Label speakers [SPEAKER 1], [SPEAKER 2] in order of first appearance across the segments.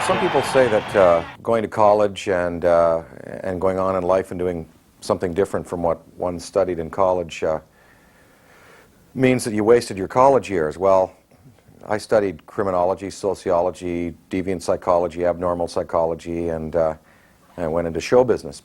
[SPEAKER 1] Some people say that going to college and going on in life and doing something different from what one studied in college means that you wasted your college years. Well, I studied criminology, sociology, deviant psychology, abnormal psychology, and I went into show business.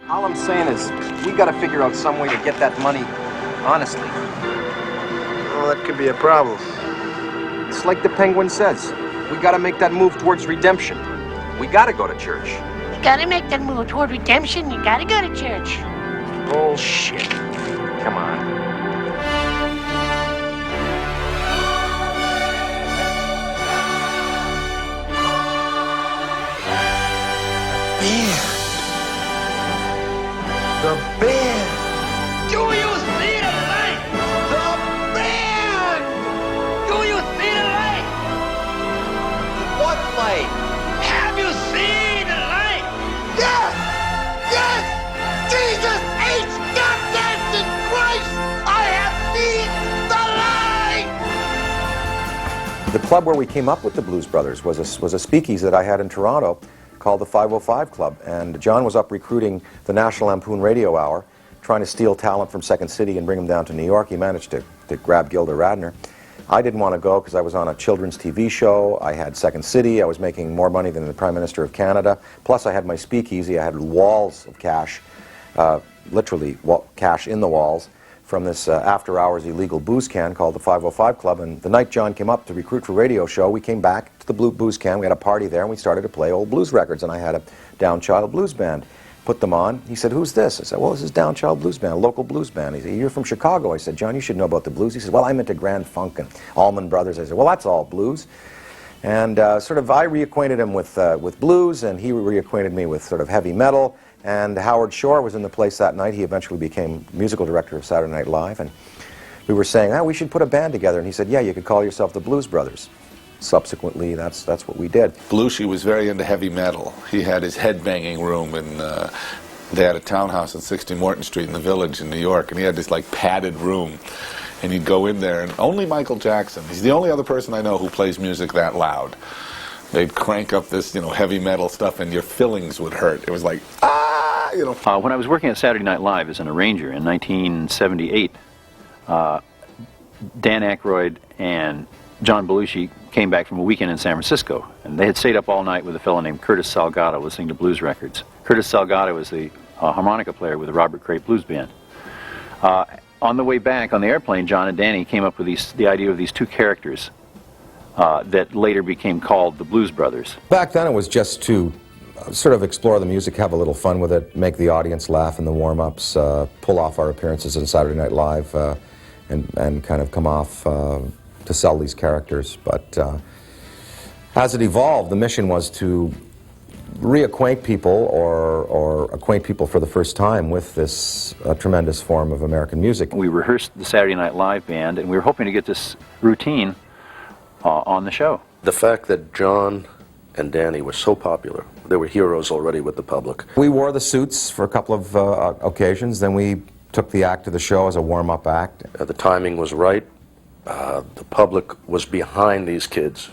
[SPEAKER 1] All I'm saying is, we got to figure out some way to get that money honestly.
[SPEAKER 2] Well, that could be a problem.
[SPEAKER 1] It's like the Penguin says, we got to make that move towards redemption. We got to go to church.
[SPEAKER 3] You gotta make that move toward redemption. You gotta go to church.
[SPEAKER 1] Bullshit. Come on.
[SPEAKER 2] The band!
[SPEAKER 3] Do you see the light?
[SPEAKER 2] The band!
[SPEAKER 3] Do you see the light?
[SPEAKER 2] What light?
[SPEAKER 3] Have you seen the light?
[SPEAKER 2] Yes! Yes! Jesus H. Goddamn Christ! I have seen the light!
[SPEAKER 1] The club where we came up with the Blues Brothers was a speakeasy that I had in Toronto called the 505 Club, and John was up recruiting the National Lampoon Radio Hour, trying to steal talent from Second City and bring them down to New York. He managed to grab Gilda Radner. I didn't want to go because I was on a children's TV show. I had Second City. I was making more money than the Prime Minister of Canada. Plus I had my speakeasy. I had walls of cash, literally cash in the walls, from this after-hours illegal booze can called the 505 Club. And the night John came up to recruit for radio show, we came back to the blue booze can. We had a party there, and we started to play old blues records. And I had a Down Child blues band. Put them on. He said, "Who's this?" I said, "Well, this is Down Child blues band, a local blues band." He said, "You're from Chicago." I said, "John, you should know about the blues." He said, "Well, I'm into Grand Funk and Allman Brothers." I said, "Well, that's all blues." And I reacquainted him with blues, and he reacquainted me with sort of heavy metal. And Howard Shore was in the place that night. He eventually became musical director of Saturday Night Live, and we were saying, we should put a band together. And he said, "Yeah, you could call yourself the Blues Brothers." Subsequently, that's what we did.
[SPEAKER 4] Belushi was very into heavy metal. He had his headbanging room, and they had a townhouse on 60 Morton Street in the Village in New York, and he had this like padded room. And you'd go in there, and only Michael Jackson, he's the only other person I know who plays music that loud. They'd crank up this, heavy metal stuff, and your fillings would hurt. It was like,
[SPEAKER 5] When I was working at Saturday Night Live as an arranger in 1978, Dan Aykroyd and John Belushi came back from a weekend in San Francisco, and they had stayed up all night with a fellow named Curtis Salgado listening to blues records. Curtis Salgado was the harmonica player with the Robert Crape Blues Band. On the way back on the airplane, John and Danny came up with the idea of these two characters that later became called the Blues Brothers.
[SPEAKER 1] Back then it was just to sort of explore the music, have a little fun with it, make the audience laugh in the warm-ups, pull off our appearances on Saturday Night Live, and kind of come off to sell these characters. But as it evolved, the mission was to reacquaint people or acquaint people for the first time with this tremendous form of American music.
[SPEAKER 5] We rehearsed the Saturday Night Live band, and we were hoping to get this routine on the show.
[SPEAKER 6] The fact that John and Danny were so popular, they were heroes already with the public.
[SPEAKER 1] We wore the suits for a couple of occasions, then we took the act to the show as a warm-up act.
[SPEAKER 6] The timing was right. The public was behind these kids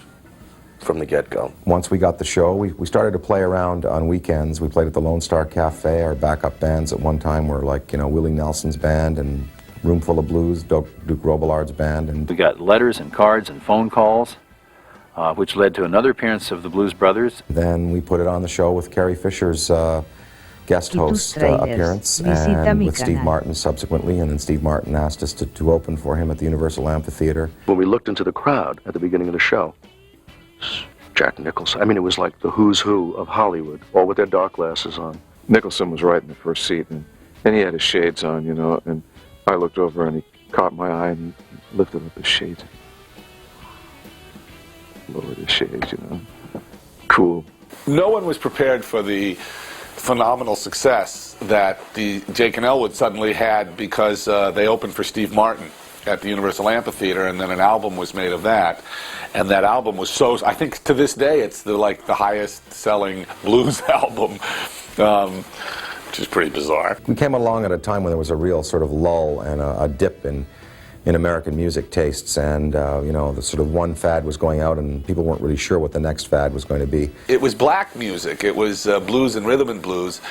[SPEAKER 6] from the get-go.
[SPEAKER 1] Once we got the show, we started to play around on weekends. We played at the Lone Star Cafe. Our backup bands at one time were like, Willie Nelson's band and Room Full of Blues, Duke Robillard's band. And
[SPEAKER 5] we got letters and cards and phone calls, which led to another appearance of the Blues Brothers.
[SPEAKER 1] Then we put it on the show with Carrie Fisher's guest host appearance, and with Steve Martin subsequently, and then Steve Martin asked us to open for him at the Universal Amphitheater.
[SPEAKER 6] When we looked into the crowd at the beginning of the show, Jack Nicholson, it was like the who's who of Hollywood, all with their dark glasses on.
[SPEAKER 7] Nicholson was right in the first seat, and he had his shades on, you know, and I looked over and he caught my eye and he lifted up his shades. Lowered his shades, you know. Cool.
[SPEAKER 4] No one was prepared for the phenomenal success that the Jake and Elwood suddenly had because they opened for Steve Martin at the Universal Amphitheater, and then an album was made of that. And that album was so, I think to this day it's the highest selling blues album, which is pretty bizarre.
[SPEAKER 1] We came along at a time when there was a real sort of lull and a dip in American music tastes, and you know, the sort of one fad was going out and people weren't really sure what the next fad was going to be.
[SPEAKER 4] It was black music. It was blues and rhythm and blues.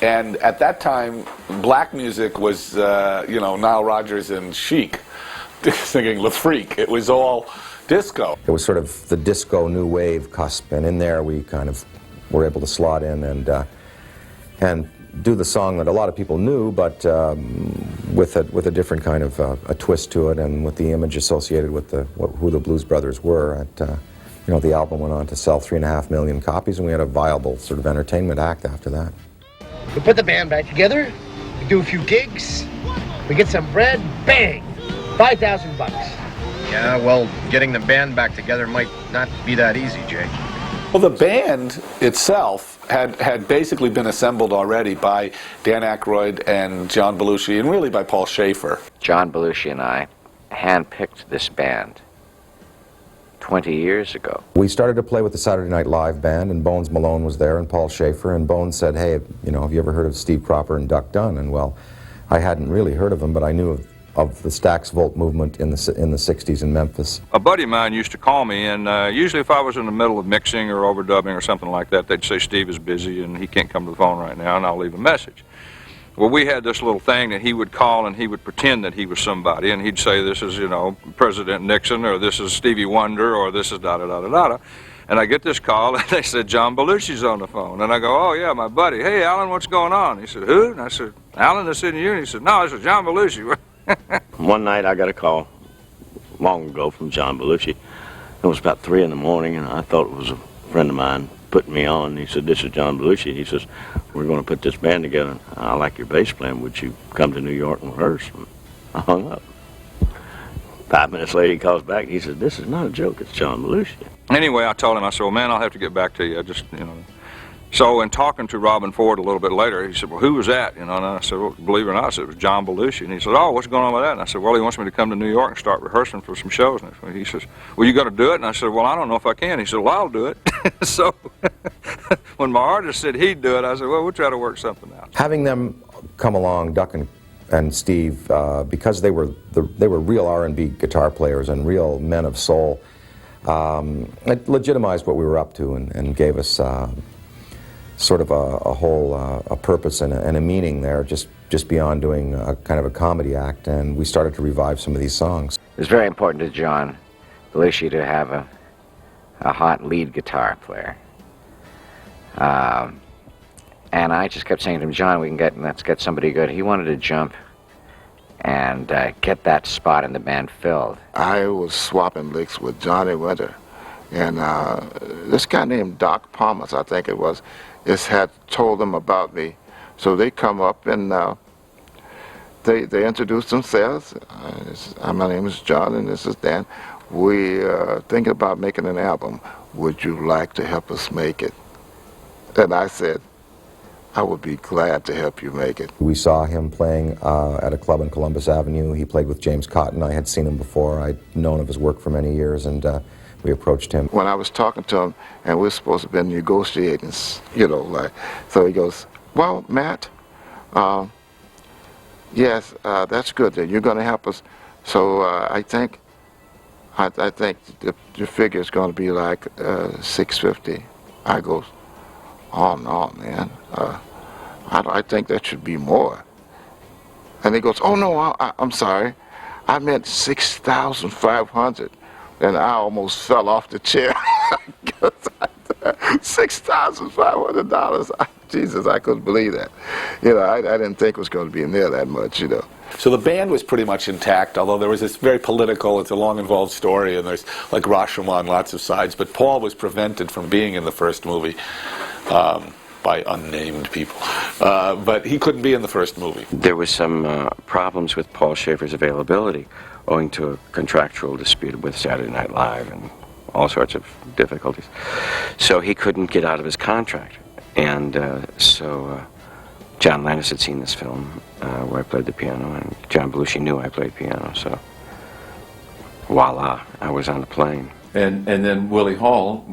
[SPEAKER 4] And at that time, black music was, you know, Nile Rodgers and Chic singing Le Freak. It was all disco.
[SPEAKER 1] It was sort of the disco new wave cusp, and in there we kind of were able to slot in and do the song that a lot of people knew, but with a different kind of a twist to it, and with the image associated with who the Blues Brothers were. You know, the album went on to sell 3.5 million copies, and we had a viable sort of entertainment act after that.
[SPEAKER 8] We put the band back together, we do a few gigs, we get some bread, bang, $5,000 bucks.
[SPEAKER 9] Yeah, well, getting the band back together might not be that easy, Jake.
[SPEAKER 4] Well, the band itself had basically been assembled already by Dan Aykroyd and John Belushi, and really by Paul Schaefer.
[SPEAKER 10] John Belushi and I handpicked this band 20 years ago.
[SPEAKER 1] We started to play with the Saturday Night Live band, and Bones Malone was there, and Paul Schaefer, and Bones said, hey, you know, have you ever heard of Steve Cropper and Duck Dunn? And well, I hadn't really heard of them, but I knew of the Stax Volt movement in the 60s in Memphis.
[SPEAKER 11] A buddy of mine used to call me, and usually if I was in the middle of mixing or overdubbing or something like that, they'd say Steve is busy and he can't come to the phone right now, and I'll leave a message. Well, we had this little thing that he would call and he would pretend that he was somebody, and he'd say, this is, you know, President Nixon, or this is Stevie Wonder, or this is da-da-da-da-da. And I get this call, and they said, John Belushi's on the phone. And I go, oh, yeah, my buddy. Hey, Alan, what's going on? He said, who? And I said, Alan, this isn't you. And he said, no, this is John Belushi.
[SPEAKER 12] One night I got a call long ago from John Belushi. It was about 3 in the morning, and I thought it was a friend of mine putting me on. He said, this is John Belushi. He says, we're going to put this band together. I like your bass playing. Would you come to New York and rehearse? And I hung up. 5 minutes later, he calls back. He says, this is not a joke. It's John Belushi.
[SPEAKER 11] Anyway, I told him, I said, well, man, I'll have to get back to you. I just, you know. So in talking to Robin Ford a little bit later, he said, well, who was that? You know, and I said, well, believe it or not, I said, it was John Belushi. And he said, oh, what's going on with that? And I said, well, he wants me to come to New York and start rehearsing for some shows. And he says, well, you got to do it? And I said, well, I don't know if I can. He said, well, I'll do it. So when my artist said he'd do it, I said, well, we'll try to work something out.
[SPEAKER 1] Having them come along, Duck and Steve, because they were real R&B guitar players and real men of soul, it legitimized what we were up to and gave us sort of a whole a purpose and a meaning there, just beyond doing a kind of a comedy act, and we started to revive some of these songs.
[SPEAKER 10] It was very important to John Belushi to have a hot lead guitar player. And I just kept saying to him, John, let's get somebody good. He wanted to jump and get that spot in the band filled.
[SPEAKER 13] I was swapping licks with Johnny Winter, and this guy named Doc Palmas, I think it was, had told them about me. So they come up and they introduced themselves. My name is John and this is Dan. We are thinking about making an album. Would you like to help us make it? And I said, I would be glad to help you make it.
[SPEAKER 1] We saw him playing at a club in Columbus Avenue. He played with James Cotton. I had seen him before. I'd known of his work for many years, and we approached him.
[SPEAKER 13] When I was talking to him, and we're supposed to be negotiating, you know, so he goes, well, Matt, yes, that's good that you're going to help us. So I think the figure is going to be like $650. I goes, oh no, man, I think that should be more. And he goes, oh no, I'm sorry, I meant $6,500. And I almost fell off the chair. $6,500. Jesus, I couldn't believe that. You know, I didn't think it was going to be near that much, you know.
[SPEAKER 4] So the band was pretty much intact, although there was this very political, it's a long involved story, and there's like Rashomon, lots of sides, but Paul was prevented from being in the first movie by unnamed people. But he couldn't be in the first movie.
[SPEAKER 14] There was some problems with Paul Schaefer's availability owing to a contractual dispute with Saturday Night Live and all sorts of difficulties. So he couldn't get out of his contract. And so John Landis had seen this film where I played the piano, and John Belushi knew I played piano, so voila, I was on the plane.
[SPEAKER 7] And then Willie Hall,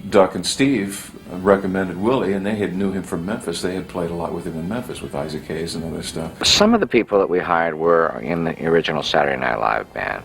[SPEAKER 7] Duck and Steve recommended Willie, and they had knew him from Memphis. They had played a lot with him in Memphis with Isaac Hayes and other stuff.
[SPEAKER 10] Some of the people that we hired were in the original Saturday Night Live band,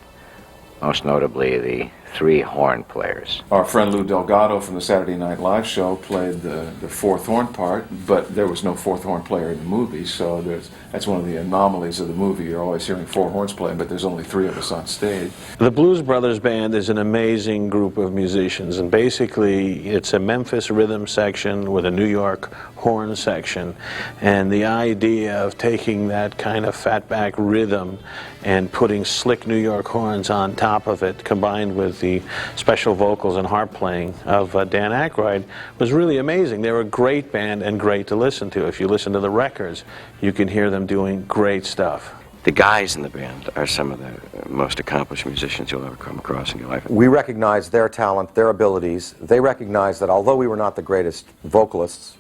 [SPEAKER 10] most notably the 3 horn players.
[SPEAKER 7] Our friend Lou Delgado from the Saturday Night Live show played the 4th horn part, but there was no 4th horn player in the movie, so that's one of the anomalies of the movie. You're always hearing 4 horns playing, but there's only 3 of us on stage.
[SPEAKER 15] The Blues Brothers Band is an amazing group of musicians, and basically it's a Memphis rhythm section with a New York horn section, and the idea of taking that kind of fatback rhythm and putting slick New York horns on top of it, combined with the special vocals and harp playing of Dan Aykroyd, was really amazing. They were a great band and great to listen to. If you listen to the records, you can hear them doing great stuff.
[SPEAKER 14] The guys in the band are some of the most accomplished musicians you'll ever come across in your life.
[SPEAKER 1] We recognize their talent, their abilities. They recognize that although we were not the greatest vocalists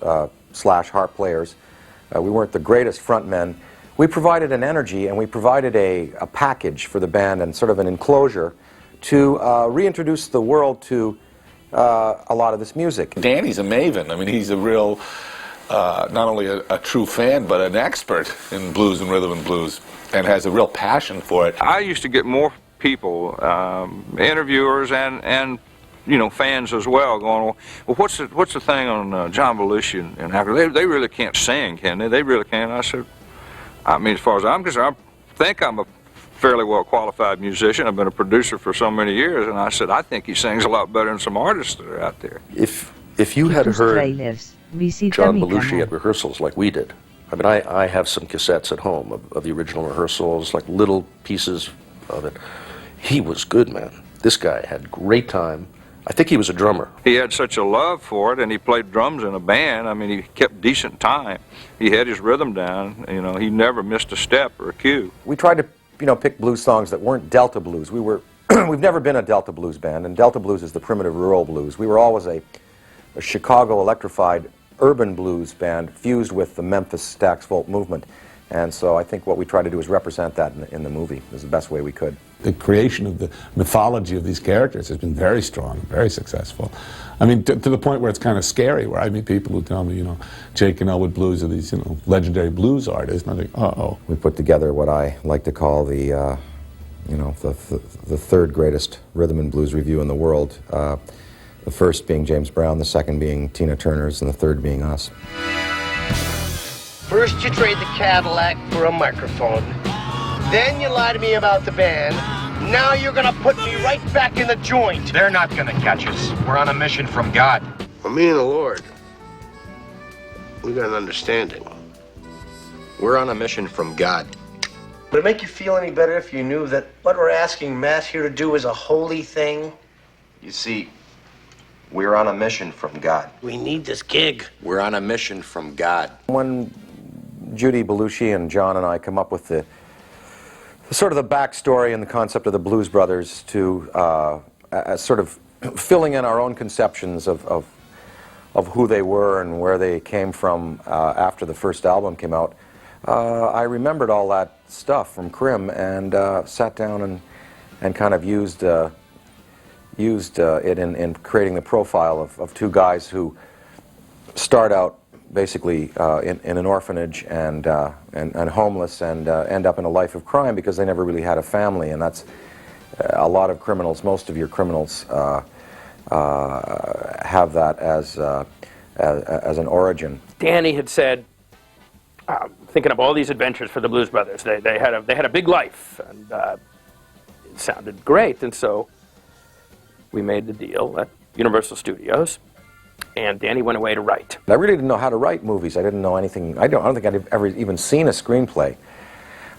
[SPEAKER 1] slash harp players, we weren't the greatest frontmen, we provided an energy and we provided a package for the band and sort of an enclosure to reintroduce the world to a lot of this music.
[SPEAKER 4] Danny's a maven. I mean, he's a real, not only a true fan, but an expert in blues and rhythm and blues, and has a real passion for it.
[SPEAKER 11] I used to get more people, interviewers and you know, fans as well, going, well, what's the thing on John Belushi and Aykroyd? They really can't sing, can they? They really can't. I said, I mean, as far as I'm concerned, I think I'm a fairly well qualified musician. I've been a producer for so many years, and I said, I think he sings a lot better than some artists that are out there.
[SPEAKER 6] If you had heard John Belushi at rehearsals like we did, I mean, I have some cassettes at home of the original rehearsals, like little pieces of it. He was good, man. This guy had great time. I think he was a drummer.
[SPEAKER 11] He had such a love for it, and he played drums in a band. I mean, he kept decent time. He had his rhythm down. You know, he never missed a step or a cue.
[SPEAKER 1] We tried to, you know, pick blues songs that weren't Delta blues. We've never been a Delta blues band, and Delta blues is the primitive rural blues. We were always a Chicago electrified urban blues band fused with the Memphis Stax Volt movement. And so I think what we try to do is represent that in the movie as the best way we could.
[SPEAKER 16] The creation of the mythology of these characters has been very strong, very successful. I mean, to the point where it's kind of scary, where I meet people who tell me, you know, Jake and Elwood Blues are these, you know, legendary blues artists, and I think, uh-oh.
[SPEAKER 1] We put together what I like to call the, you know, the 3rd greatest rhythm and blues review in the world. The first being James Brown, the second being Tina Turner's, and the third being us.
[SPEAKER 8] First you trade the Cadillac for a microphone. Then you lie to me about the band. Now you're gonna put me right back in the joint.
[SPEAKER 9] They're not gonna catch us. We're on a mission from God.
[SPEAKER 8] Well, me and the Lord, we got an understanding.
[SPEAKER 9] We're on a mission from God.
[SPEAKER 8] Would it make you feel any better if you knew that what we're asking Matt here to do is a holy thing?
[SPEAKER 9] You see, we're on a mission from God.
[SPEAKER 8] We need this gig.
[SPEAKER 9] We're on a mission from God.
[SPEAKER 1] When Judy Belushi and John and I come up with the sort of the backstory and the concept of the Blues Brothers to as sort of filling in our own conceptions of who they were and where they came from after the first album came out, I remembered all that stuff from Crim and sat down and kind of used it in creating the profile of 2 guys who start out basically in an orphanage and homeless and end up in a life of crime because they never really had a family, and that's a lot of criminals. Most of your criminals have that as an origin.
[SPEAKER 17] Danny had said, thinking of all these adventures for the Blues Brothers, they had a big life, and it sounded great, and so we made the deal at Universal Studios. And Danny went away to write.
[SPEAKER 1] I really didn't know how to write movies. I didn't know anything. I don't think I'd ever even seen a screenplay.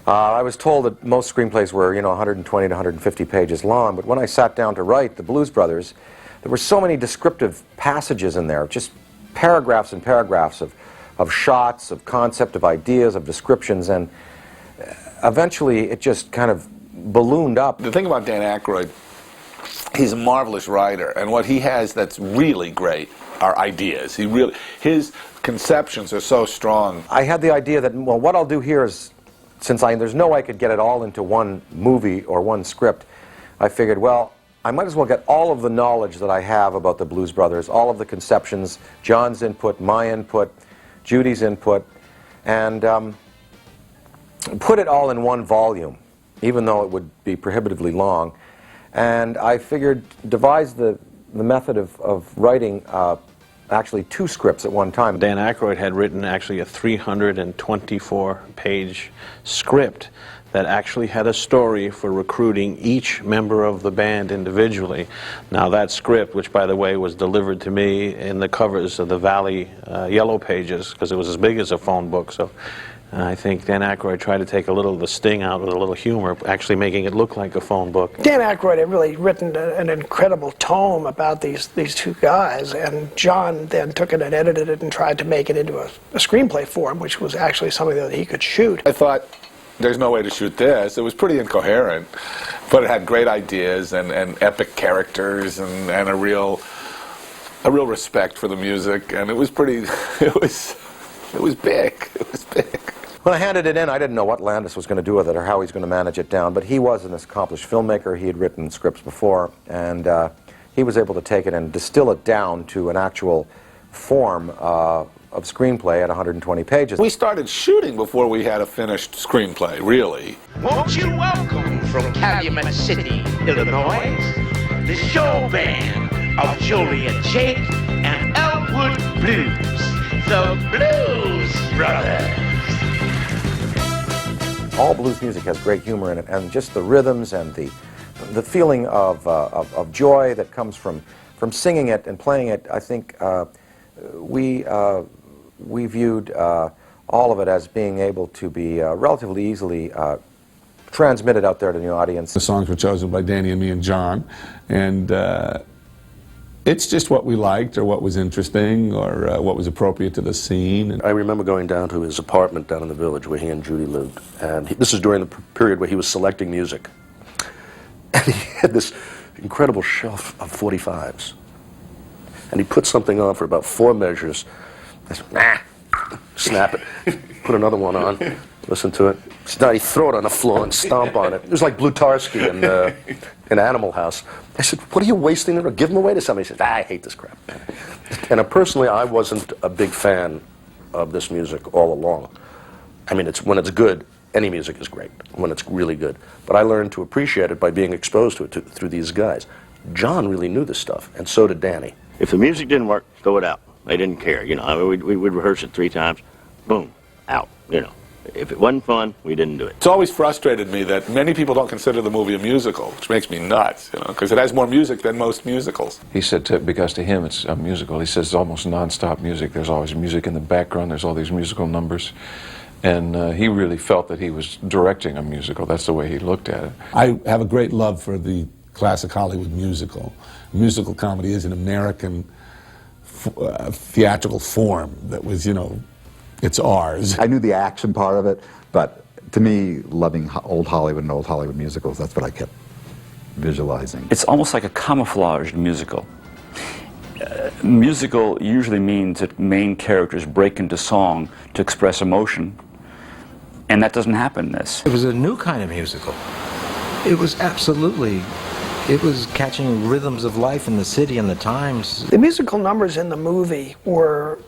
[SPEAKER 1] I was told that most screenplays were, you know, 120 to 150 pages long, but when I sat down to write The Blues Brothers, there were so many descriptive passages in there, just paragraphs and paragraphs of shots, of concept, of ideas, of descriptions, and eventually it just kind of ballooned up.
[SPEAKER 4] The thing about Dan Aykroyd, he's a marvelous writer, and what he has that's really great are ideas. His conceptions are so strong.
[SPEAKER 1] I had the idea that, well, what I'll do here is, since there's no way I could get it all into one movie or one script, I figured, well, I might as well get all of the knowledge that I have about the Blues Brothers, all of the conceptions, John's input, my input, Judy's input, and put it all in one volume, even though it would be prohibitively long. And I figured, devise the method of writing actually 2 scripts at one time.
[SPEAKER 15] Dan Aykroyd had written actually a 324-page script that actually had a story for recruiting each member of the band individually. Now that script, which by the way was delivered to me in the covers of the Valley Yellow Pages, because it was as big as a phone book, so I think Dan Aykroyd tried to take a little of the sting out with a little humor, actually making it look like a phone book.
[SPEAKER 18] Dan Aykroyd had really written an incredible tome about these 2 guys, and John then took it and edited it and tried to make it into a screenplay form, which was actually something that he could shoot.
[SPEAKER 4] I thought, there's no way to shoot this. It was pretty incoherent, but it had great ideas and epic characters and a real respect for the music, and it was pretty, it was big. It was big.
[SPEAKER 1] When I handed it in, I didn't know what Landis was going to do with it or how he's going to manage it down, but he was an accomplished filmmaker. He had written scripts before, and he was able to take it and distill it down to an actual form of screenplay at 120 pages.
[SPEAKER 4] We started shooting before we had a finished screenplay, really.
[SPEAKER 2] Won't you welcome from Calumet City, Illinois, the show band of Jolie and Jake and Elwood Blues, the Blues Brothers.
[SPEAKER 1] All blues music has great humor in it, and just the rhythms and the feeling of joy that comes from singing it and playing it. I think we viewed all of it as being able to be relatively easily transmitted out there to the audience.
[SPEAKER 16] The songs were chosen by Danny and me and John, and it's just what we liked or what was interesting or what was appropriate to the scene.
[SPEAKER 6] I remember going down to his apartment down in the village where he and Judy lived, and this is during the period where he was selecting music. And he had this incredible shelf of 45s. And he put something on for about 4 measures. I said, nah, snap it, put another one on, listen to it. Now he'd throw it on the floor and stomp on it. It was like Blutarsky in Animal House. I said, what are you wasting it? Or give them away to somebody. He said, I hate this crap. And personally, I wasn't a big fan of this music all along. I mean, when it's good, any music is great, when it's really good. But I learned to appreciate it by being exposed to it through these guys. John really knew this stuff, and so did Danny.
[SPEAKER 12] If the music didn't work, throw it out. They didn't care, you know. I mean, we'd rehearse it 3 times, boom, out, you know. If it wasn't fun, we didn't do it.
[SPEAKER 4] It's always frustrated me that many people don't consider the movie a musical, which makes me nuts, you know, because it has more music than most musicals.
[SPEAKER 7] He said, because to him it's a musical, he says it's almost non-stop music. There's always music in the background, there's all these musical numbers. And he really felt that he was directing a musical. That's the way he looked at it.
[SPEAKER 16] I have a great love for the classic Hollywood musical. Musical comedy is an American theatrical form that was, you know, it's ours.
[SPEAKER 19] I knew the action part of it, but to me, loving old Hollywood and old Hollywood musicals, that's what I kept visualizing.
[SPEAKER 20] It's almost like a camouflaged musical. Musical usually means that main characters break into song to express emotion, and that doesn't happen in this.
[SPEAKER 21] It was a new kind of musical. It was absolutely, it was catching rhythms of life in the city and the times.
[SPEAKER 18] The musical numbers in the movie were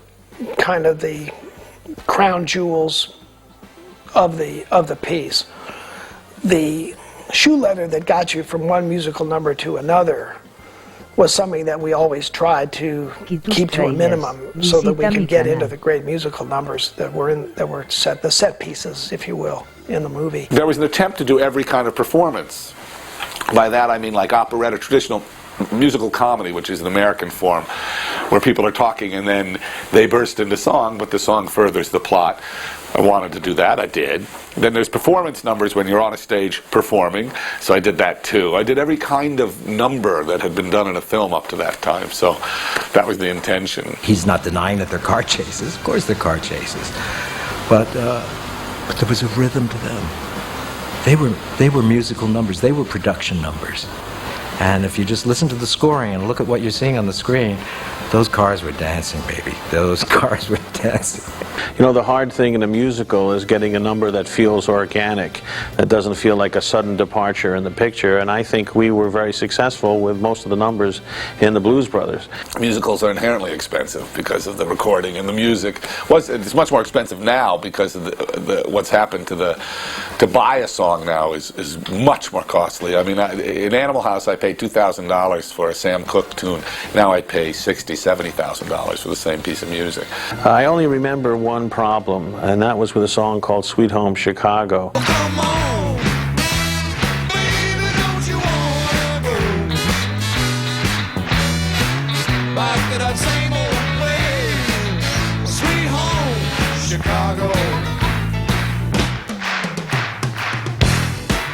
[SPEAKER 18] kind of the crown jewels of the piece. The shoe leather that got you from one musical number to another was something that we always tried to keep to a minimum so that we could get into the great musical numbers that were the set pieces, if you will, in the movie.
[SPEAKER 4] There was an attempt to do every kind of performance. By that I mean like operetta, traditional musical comedy, which is an American form, where people are talking and then they burst into song, but the song furthers the plot. I wanted to do that, I did. Then there's performance numbers when you're on a stage performing, so I did that too. I did every kind of number that had been done in a film up to that time, so that was the intention.
[SPEAKER 21] He's not denying that they're car chases. Of course they're car chases. But there was a rhythm to them. They were musical numbers. They were production numbers. And if you just listen to the scoring and look at what you're seeing on the screen, those cars were dancing, baby. Those cars were dancing.
[SPEAKER 15] You know, the hard thing in a musical is getting a number that feels organic, that doesn't feel like a sudden departure in the picture, and I think we were very successful with most of the numbers in the Blues Brothers.
[SPEAKER 4] Musicals are inherently expensive because of the recording and the music. It's much more expensive now because of what's happened to buy a song now is much more costly. I mean, in Animal House I paid $2,000 for a Sam Cooke tune. Now I pay $60,000, $70,000 for the same piece of music.
[SPEAKER 15] I only remember one problem, and that was with a song called Sweet Home Chicago.
[SPEAKER 3] Come on, baby, don't you wanna go back to that same old way, sweet home Chicago.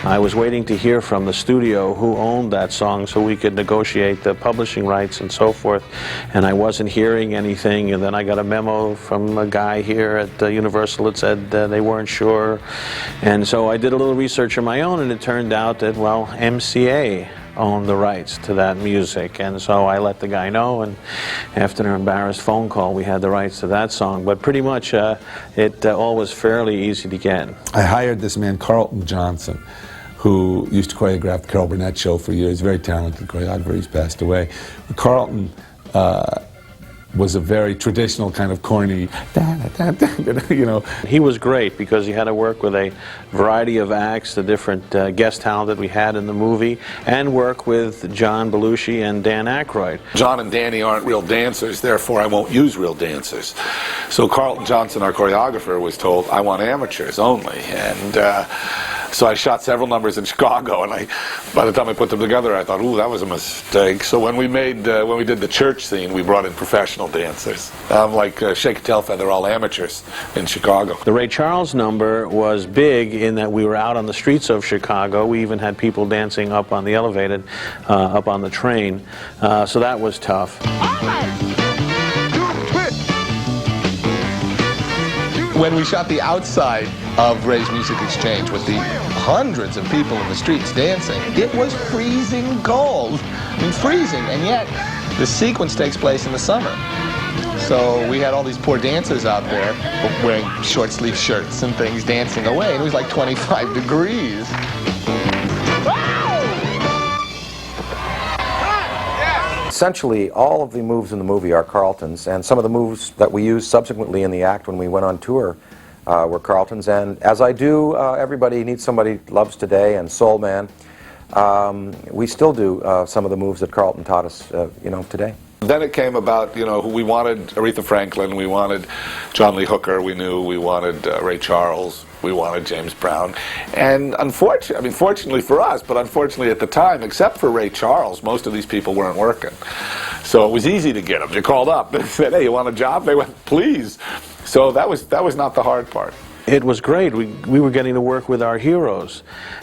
[SPEAKER 15] I was waiting to hear from the studio who owned that song so we could negotiate the publishing rights and so forth, and I wasn't hearing anything, and then I got a memo from a guy here at Universal that said they weren't sure, and so I did a little research on my own, and it turned out that, well, MCA owned the rights to that music, and so I let the guy know, and after an embarrassed phone call we had the rights to that song, but pretty much it all was fairly easy to get.
[SPEAKER 16] I hired this man Carlton Johnson, who used to choreograph the Carol Burnett show for years, very talented choreographer. He's passed away. Carlton was a very traditional kind of corny, you know.
[SPEAKER 15] He was great because he had to work with a variety of acts, the different guest talent that we had in the movie, and work with John Belushi and Dan Aykroyd.
[SPEAKER 4] John and Danny aren't real dancers, therefore I won't use real dancers. So Carlton Johnson, our choreographer, was told, I want amateurs only. And so I shot several numbers in Chicago, and by the time I put them together, I thought, ooh, that was a mistake. So when we did the church scene, we brought in professional dancers. Like Shake a Tail Feather, all amateurs in Chicago.
[SPEAKER 15] The Ray Charles number was big in that we were out on the streets of Chicago. We even had people dancing up on the elevated, up on the train. So that was tough.
[SPEAKER 22] When we shot the outside of Ray's Music Exchange with the hundreds of people in the streets dancing, it was freezing cold. I mean, freezing, and yet the sequence takes place in the summer. So we had all these poor dancers out there wearing short sleeve shirts and things dancing away, and it was like 25 degrees.
[SPEAKER 1] Essentially, all of the moves in the movie are Carlton's, and some of the moves that we used subsequently in the act when we went on tour were Carlton's. And as I do Everybody Needs Somebody Loves Today and Soul Man, we still do some of the moves that Carlton taught us, you know, today.
[SPEAKER 4] Then it came about, you know, we wanted Aretha Franklin, we wanted John Lee Hooker, we knew we wanted Ray Charles, we wanted James Brown, and fortunately for us, but unfortunately at the time, except for Ray Charles, most of these people weren't working. So it was easy to get them. You called up and said, hey, you want a job? They went, please. So that was not the hard part.
[SPEAKER 15] It was great. We were getting to work with our heroes,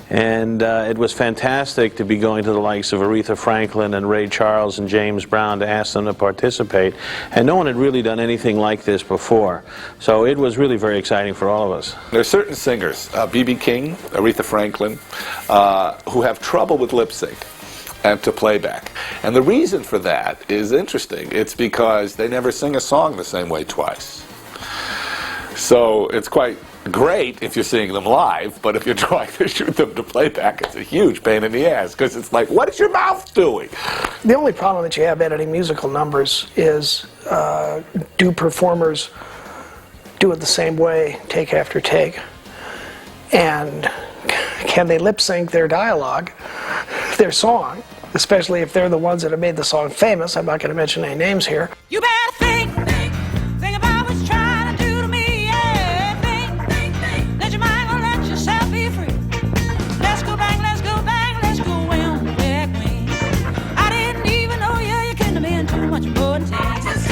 [SPEAKER 15] and it was fantastic to be going to the likes of Aretha Franklin and Ray Charles and James Brown to ask them to participate, and no one had really done anything like this before, so it was really very exciting for all of us.
[SPEAKER 4] There are certain singers, B.B. King, Aretha Franklin, who have trouble with lip sync and to playback, and the reason for that is interesting. It's because they never sing a song the same way twice. So it's quite great if you're seeing them live, but if you're trying to shoot them to playback, it's a huge pain in the ass, because it's like, what is your mouth doing?
[SPEAKER 18] The only problem that you have editing musical numbers is, do performers do it the same way, take after take? And can they lip sync their dialogue, their song, especially if they're the ones that have made the song famous? I'm not going to mention any names here.
[SPEAKER 3] You better think about what you're trying to do to me, yeah. Think, let your mind go, let yourself be free. Let's go bang, let's go bang, let's go wham, back, wing. I didn't even know you couldn't have been too much more than taste.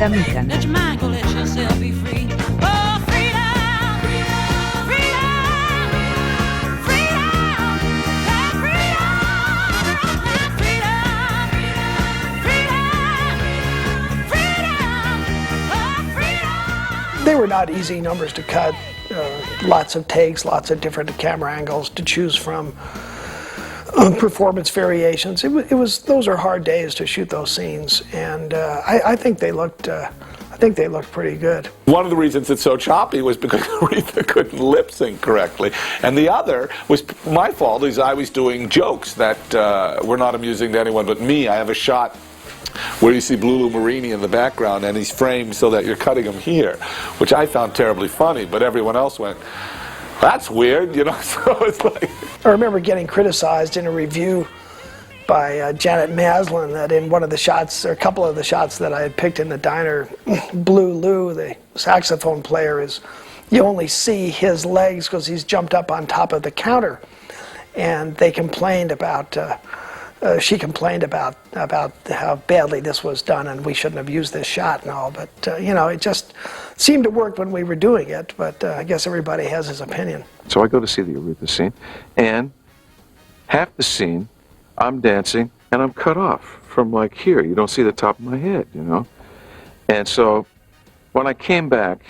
[SPEAKER 3] Americana. Let your mind go, let yourself be free. Oh, freedom, freedom, freedom, freedom, that freedom, freedom, freedom, freedom, freedom.
[SPEAKER 18] They were not easy numbers to cut. Lots of takes, lots of different camera angles to choose from. Performance variations. It was. Those are hard days to shoot those scenes, and I think they looked. I think they looked pretty good.
[SPEAKER 4] One of the reasons it's so choppy was because Aretha couldn't lip sync correctly, and the other was my fault. Is I was doing jokes that were not amusing to anyone but me. I have a shot where you see Blue Marini in the background, and he's framed so that you're cutting him here, which I found terribly funny, but everyone else went, "That's weird," you know. So it's like.
[SPEAKER 18] I remember getting criticized in a review by Janet Maslin that in one of the shots, or a couple of the shots that I had picked in the diner, Blue Lou, the saxophone player, you only see his legs because he's jumped up on top of the counter. And they complained about, she complained about how badly this was done and we shouldn't have used this shot and all. But, you know, it just seemed to work when we were doing it, but I guess everybody has his opinion.
[SPEAKER 5] So I go to see the Aretha scene, and half the scene, I'm dancing, and I'm cut off from like here. You don't see the top of my head, you know? And so when I came back,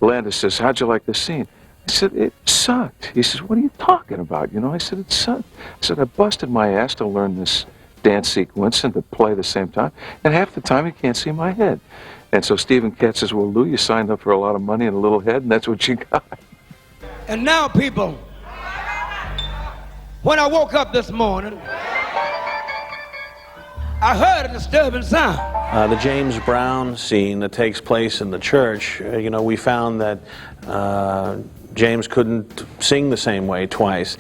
[SPEAKER 5] Landis says, "How'd you like the scene?" I said, "It sucked." He says, "What are you talking about?" You know, I said, "It sucked." I said, "I busted my ass to learn this dance sequence and to play at the same time, and half the time you can't see my head." And so Stephen Katz says, "Well, Lou, you signed up for a lot of money and a little head, and that's what you got."
[SPEAKER 13] And now, people, when I woke up this morning, I heard a disturbing sound.
[SPEAKER 15] The James Brown scene that takes place in the church, you know, we found that James couldn't sing the same way twice.